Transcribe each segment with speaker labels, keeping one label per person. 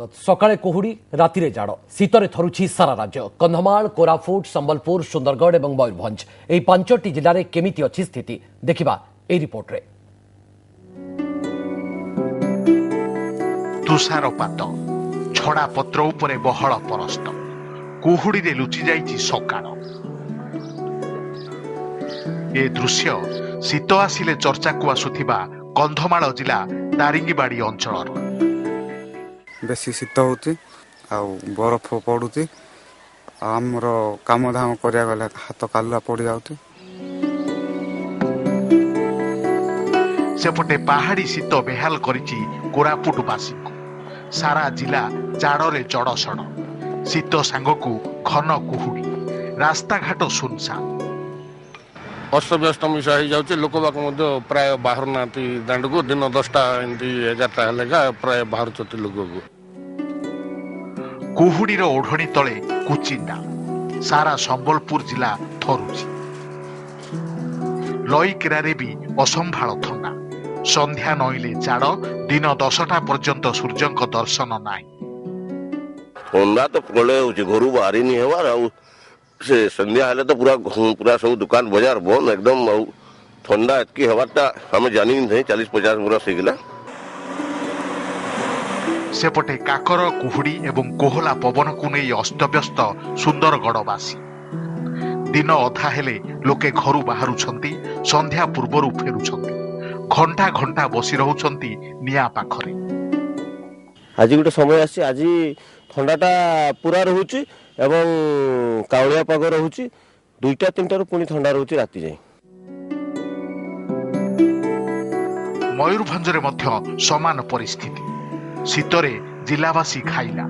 Speaker 1: सकाळे कुहुड़ी रातिरे जाड़ शीतरे थरुछि सारा राज्य कंधमाल कोरापुट संबलपुर सुंदरगढ़ और मयूरभंज एही पांचटी जिले में केमिति अछि स्थिति देखिबा ए रिपोर्ट रे।
Speaker 2: तुषारपात छड़ा पत्र उपरे बहल परस्त कुहुड़ी रे लुचि जाइछि सकाळ। ए दृश्य शीत आसिले चर्चा को आसुथिबा कंधमाल जिला दारिंगीबाड़ी अंचल।
Speaker 3: बेसी शीत होती बरफ पड़ुची आमर काम धाम करिया गले हाथ कालुआ पड़ जाउती।
Speaker 2: सेपटे पहाड़ी शीत बेहाल करिछि कोरापुटवासी सारा जिला जाड़े चढ़सड़ शीत सांगकू घन कुहुड़ी रास्ता घाट सुनसान
Speaker 4: अस्तव्यस्त मिशा हो जाऊँ लोक बाक प्राय बाहर ना दांड को दिन 10टा 11टा हेलेगा प्राय बाहर लोक को
Speaker 2: कुहुड़ीर ओढ़णी तले कुचिंडा सारा संबलपुर जिला थरुची। लईकेरारे भी असंभाल थंडा संध्या नईले जाड़ दिन 10टा पर्यंत सूर्यंक दर्शन नाई।
Speaker 5: ठंडा तो प्रलय हो घर बाहरी नहीं हमार से संध्या हेले तो पूरा पूरा सब दुकान बाजार बंद एकदम ठंडा एतकी हवाटा हमें जानी नहीं 40-50 बरस होगा।
Speaker 2: सेपटे काकर कुहुड़ी एवं कोहला पवन को नहीं अस्तव्यस्त सुंदरगढ़वासी दिन अधा हेले लोके घर बाहरुछंती संध्या पूर्वरु फेरुछंती घंटा घंटा बसी रहउछंती निया पाखरे।
Speaker 5: आज गोटे समय आसी आज ठंडाटा पूरा रहुची एवं काउलिया पाग रहुची 2टा-3टारू पुणी ठंडा रहुची राति जाए।
Speaker 2: मयूरभंजरे मध्य समान परिस्थिति शीतरे जिलावासी खाइला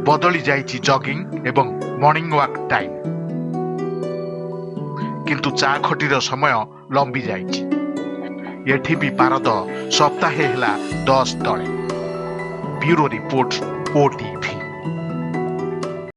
Speaker 2: बदली जाइछि जॉगिंग एवं मॉर्निंग वॉक टाइम किंतु चा खटीर समय लंबी जाइछि। एठी भी पारद सप्ताहे हेला 10 तले। Bureau report OT.